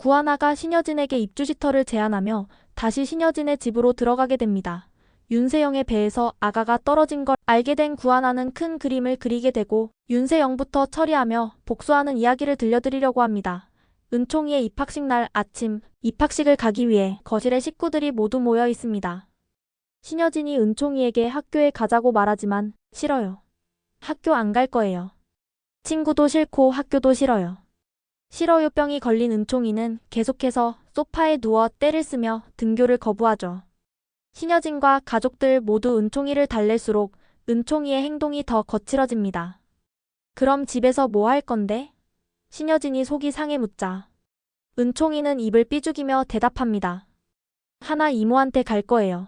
구하나가 신여진에게 입주 시터를 제안하며 다시 신여진의 집으로 들어가게 됩니다. 윤세영의 배에서 아가가 떨어진 걸 알게 된 구하나는 큰 그림을 그리게 되고 윤세영부터 처리하며 복수하는 이야기를 들려드리려고 합니다. 은총이의 입학식 날 아침, 입학식을 가기 위해 거실에 식구들이 모두 모여 있습니다. 신여진이 은총이에게 학교에 가자고 말하지만 싫어요. 학교 안 갈 거예요. 친구도 싫고 학교도 싫어요. 싫어요 병이 걸린 은총이는 계속해서 소파에 누워 떼를 쓰며 등교를 거부하죠. 신여진과 가족들 모두 은총이를 달랠수록 은총이의 행동이 더 거칠어집니다. 그럼 집에서 뭐 할 건데? 신여진이 속이 상해 묻자 은총이는 입을 삐죽이며 대답합니다. 하나 이모한테 갈 거예요.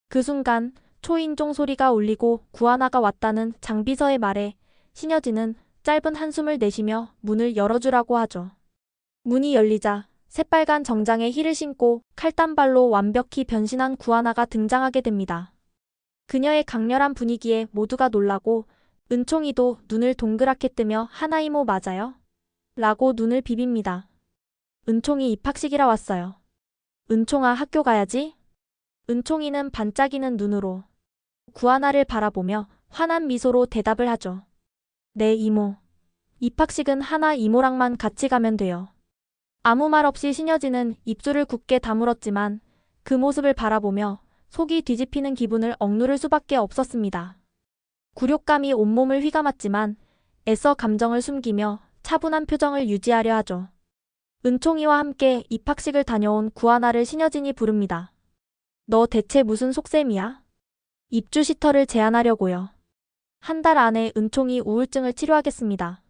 그 순간 초인종 소리가 울리고 구하나가 왔다는 장비서의 말에 신여진은 짧은 한숨을 내쉬며 문을 열어주라고 하죠. 문이 열리자 새빨간 정장에 힐을 신고 칼단발로 완벽히 변신한 구하나가 등장하게 됩니다. 그녀의 강렬한 분위기에 모두가 놀라고 은총이도 눈을 동그랗게 뜨며 하나 이모 맞아요? 라고 눈을 비빕니다. 은총이 입학식이라 왔어요. 은총아 학교 가야지? 은총이는 반짝이는 눈으로 구하나를 바라보며 환한 미소로 대답을 하죠. 네 이모. 입학식은 하나 이모랑만 같이 가면 돼요. 아무 말 없이 신여진은 입술을 굳게 다물었지만 그 모습을 바라보며 속이 뒤집히는 기분을 억누를 수밖에 없었습니다. 굴욕감이 온몸을 휘감았지만 애써 감정을 숨기며 차분한 표정을 유지하려 하죠. 은총이와 함께 입학식을 다녀온 구하나를 신여진이 부릅니다. 너 대체 무슨 속셈이야? 입주 시터를 제안하려고요. 한 달 안에 은총이 우울증을 치료하겠습니다.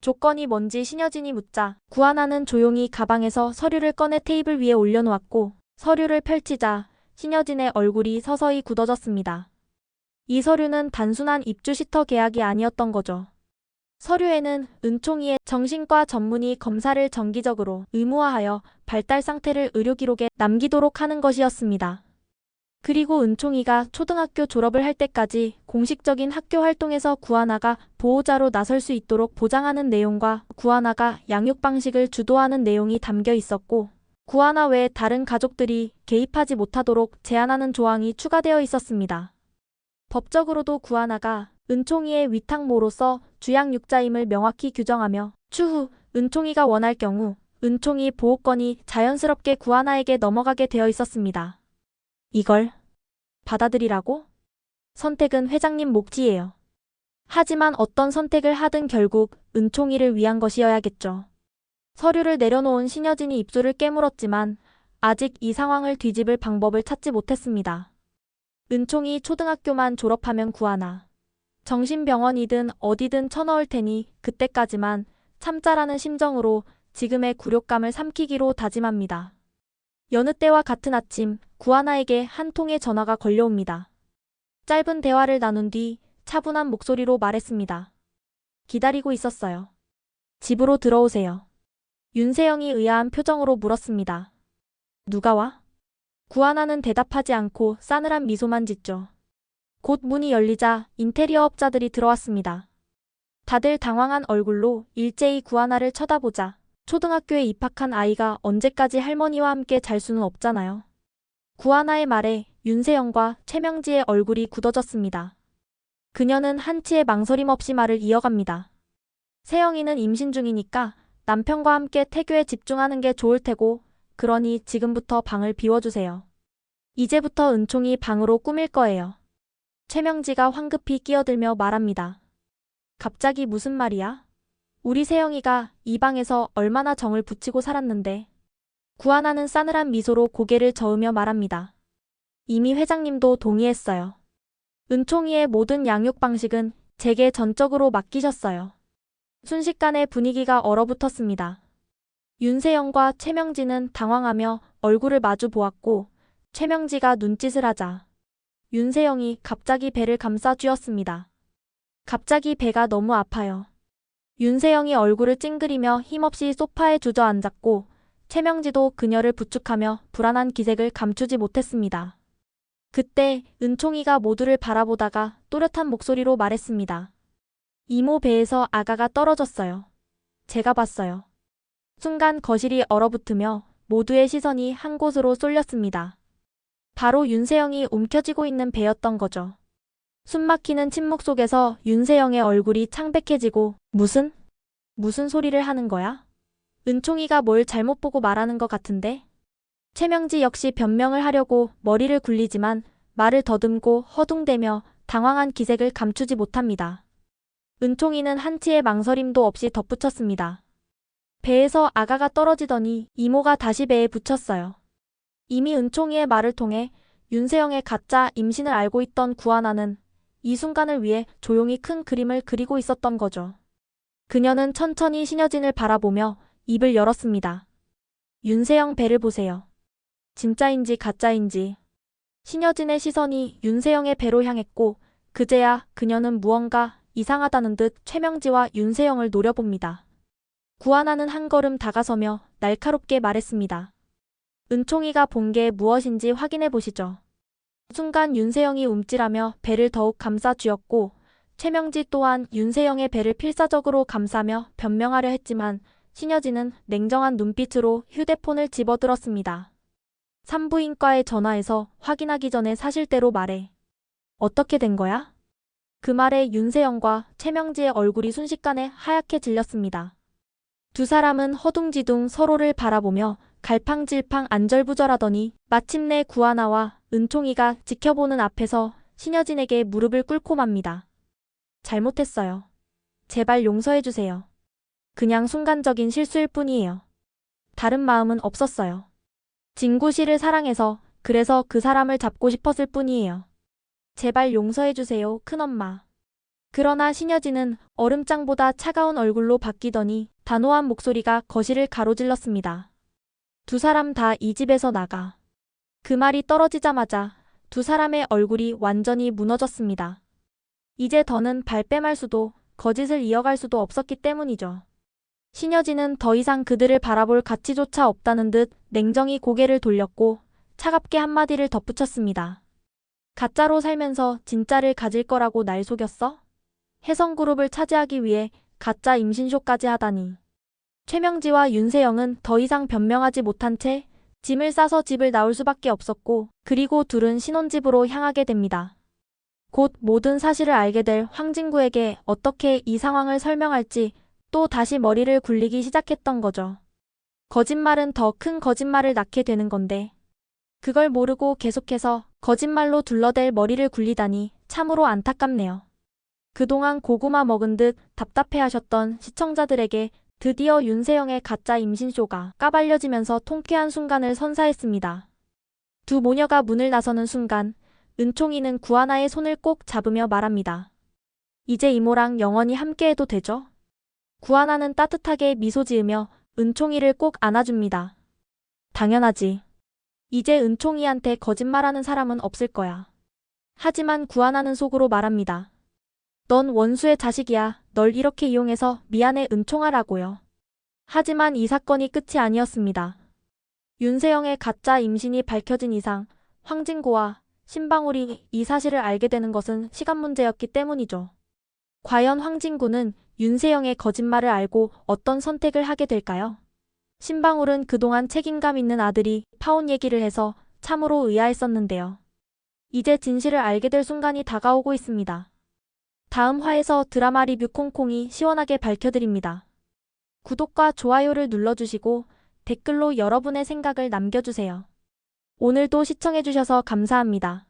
조건이 뭔지 신여진이 묻자 구하나는 조용히 가방에서 서류를 꺼내 테이블 위에 올려놓았고 서류를 펼치자 신여진의 얼굴이 서서히 굳어졌습니다. 이 서류는 단순한 입주 시터 계약이 아니었던 거죠. 서류에는 은총이의 정신과 전문의 검사를 정기적으로 의무화하여 발달 상태를 의료기록에 남기도록 하는 것이었습니다. 그리고 은총이가 초등학교 졸업을 할 때까지 공식적인 학교 활동에서 구하나가 보호자로 나설 수 있도록 보장하는 내용과 구하나가 양육 방식을 주도하는 내용이 담겨 있었고 구하나 외 다른 가족들이 개입하지 못하도록 제한하는 조항이 추가되어 있었습니다. 법적으로도 구하나가 은총이의 위탁모로서 주양육자임을 명확히 규정하며 추후 은총이가 원할 경우 은총이 보호권이 자연스럽게 구하나에게 넘어가게 되어 있었습니다. 이걸 받아들이라고? 선택은 회장님 몫이에요. 하지만 어떤 선택을 하든 결국 은총이를 위한 것이어야겠죠. 서류를 내려놓은 신여진이 입술을 깨물었지만 아직 이 상황을 뒤집을 방법을 찾지 못했습니다. 은총이 초등학교만 졸업하면 구하나. 정신병원이든 어디든 쳐넣을 테니 그때까지만 참자라는 심정으로 지금의 굴욕감을 삼키기로 다짐합니다. 여느 때와 같은 아침 구하나에게 한 통의 전화가 걸려옵니다. 짧은 대화를 나눈 뒤 차분한 목소리로 말했습니다. 기다리고 있었어요. 집으로 들어오세요. 윤세영이 의아한 표정으로 물었습니다. 누가 와? 구하나는 대답하지 않고 싸늘한 미소만 짓죠. 곧 문이 열리자 인테리어 업자들이 들어왔습니다. 다들 당황한 얼굴로 일제히 구하나를 쳐다보자 초등학교에 입학한 아이가 언제까지 할머니와 함께 잘 수는 없잖아요. 구하나의 말에 윤세영과 최명지의 얼굴이 굳어졌습니다. 그녀는 한치의 망설임 없이 말을 이어갑니다. 세영이는 임신 중이니까 남편과 함께 태교에 집중하는 게 좋을 테고 그러니 지금부터 방을 비워주세요. 이제부터 은총이 방으로 꾸밀 거예요. 최명지가 황급히 끼어들며 말합니다. 갑자기 무슨 말이야? 우리 세영이가 이 방에서 얼마나 정을 붙이고 살았는데. 구하나는 싸늘한 미소로 고개를 저으며 말합니다. 이미 회장님도 동의했어요. 은총이의 모든 양육 방식은 제게 전적으로 맡기셨어요. 순식간에 분위기가 얼어붙었습니다. 윤세영과 최명지는 당황하며 얼굴을 마주 보았고 최명지가 눈짓을 하자 윤세영이 갑자기 배를 감싸 쥐었습니다. 갑자기 배가 너무 아파요. 윤세영이 얼굴을 찡그리며 힘없이 소파에 주저앉았고 최명지도 그녀를 부축하며 불안한 기색을 감추지 못했습니다. 그때 은총이가 모두를 바라보다가 또렷한 목소리로 말했습니다. 이모 배에서 아가가 떨어졌어요. 제가 봤어요. 순간 거실이 얼어붙으며 모두의 시선이 한 곳으로 쏠렸습니다. 바로 윤세영이 움켜쥐고 있는 배였던 거죠. 숨막히는 침묵 속에서 윤세영의 얼굴이 창백해지고 무슨 소리를 하는 거야? 은총이가 뭘 잘못 보고 말하는 것 같은데? 최명지 역시 변명을 하려고 머리를 굴리지만 말을 더듬고 허둥대며 당황한 기색을 감추지 못합니다. 은총이는 한치의 망설임도 없이 덧붙였습니다. 배에서 아가가 떨어지더니 이모가 다시 배에 붙였어요. 이미 은총이의 말을 통해 윤세영의 가짜 임신을 알고 있던 구하나는 이 순간을 위해 조용히 큰 그림을 그리고 있었던 거죠. 그녀는 천천히 신여진을 바라보며 입을 열었습니다. 윤세영 배를 보세요. 진짜인지 가짜인지. 신여진의 시선이 윤세영의 배로 향했고 그제야 그녀는 무언가 이상하다는 듯 최명지와 윤세영을 노려봅니다. 구하나는 한 걸음 다가서며 날카롭게 말했습니다. 은총이가 본 게 무엇인지 확인해 보시죠. 순간 윤세영이 움찔하며 배를 더욱 감싸 쥐었고 최명지 또한 윤세영의 배를 필사적으로 감싸며 변명하려 했지만 신여진은 냉정한 눈빛으로 휴대폰을 집어들었습니다. 산부인과에 전화해서 확인하기 전에 사실대로 말해. 어떻게 된 거야? 그 말에 윤세영과 최명지의 얼굴이 순식간에 하얗게 질렸습니다. 두 사람은 허둥지둥 서로를 바라보며 갈팡질팡 안절부절하더니 마침내 구하나와 은총이가 지켜보는 앞에서 신여진에게 무릎을 꿇고 맙니다. 잘못했어요. 제발 용서해주세요. 그냥 순간적인 실수일 뿐이에요. 다른 마음은 없었어요. 진구 씨를 사랑해서 그래서 그 사람을 잡고 싶었을 뿐이에요. 제발 용서해주세요, 큰엄마. 그러나 신여진은 얼음장보다 차가운 얼굴로 바뀌더니 단호한 목소리가 거실을 가로질렀습니다. 두 사람 다 이 집에서 나가. 그 말이 떨어지자마자 두 사람의 얼굴이 완전히 무너졌습니다. 이제 더는 발뺌할 수도 거짓을 이어갈 수도 없었기 때문이죠. 신여진은 더 이상 그들을 바라볼 가치조차 없다는 듯 냉정히 고개를 돌렸고 차갑게 한마디를 덧붙였습니다. 가짜로 살면서 진짜를 가질 거라고 날 속였어? 혜성그룹을 차지하기 위해 가짜 임신쇼까지 하다니. 최명지와 윤세영은 더 이상 변명하지 못한 채 짐을 싸서 집을 나올 수밖에 없었고 그리고 둘은 신혼집으로 향하게 됩니다. 곧 모든 사실을 알게 될 황진구에게 어떻게 이 상황을 설명할지 또 다시 머리를 굴리기 시작했던 거죠. 거짓말은 더 큰 거짓말을 낳게 되는 건데 그걸 모르고 계속해서 거짓말로 둘러댈 머리를 굴리다니 참으로 안타깝네요. 그동안 고구마 먹은 듯 답답해하셨던 시청자들에게 드디어 윤세영의 가짜 임신쇼가 까발려지면서 통쾌한 순간을 선사했습니다. 두 모녀가 문을 나서는 순간 은총이는 구하나의 손을 꼭 잡으며 말합니다. 이제 이모랑 영원히 함께해도 되죠? 구하나는 따뜻하게 미소 지으며 은총이를 꼭 안아줍니다. 당연하지. 이제 은총이한테 거짓말하는 사람은 없을 거야. 하지만 구하나는 속으로 말합니다. 넌 원수의 자식이야. 널 이렇게 이용해서 미안해 은총아라고요. 하지만 이 사건이 끝이 아니었습니다. 윤세영의 가짜 임신이 밝혀진 이상 황진구와 신방울이 이 사실을 알게 되는 것은 시간 문제였기 때문이죠. 과연 황진구는 윤세영의 거짓말을 알고 어떤 선택을 하게 될까요? 신방울은 그동안 책임감 있는 아들이 파혼 얘기를 해서 참으로 의아했었는데요. 이제 진실을 알게 될 순간이 다가오고 있습니다. 다음 화에서 드라마 리뷰 콩콩이 시원하게 밝혀드립니다. 구독과 좋아요를 눌러주시고 댓글로 여러분의 생각을 남겨주세요. 오늘도 시청해주셔서 감사합니다.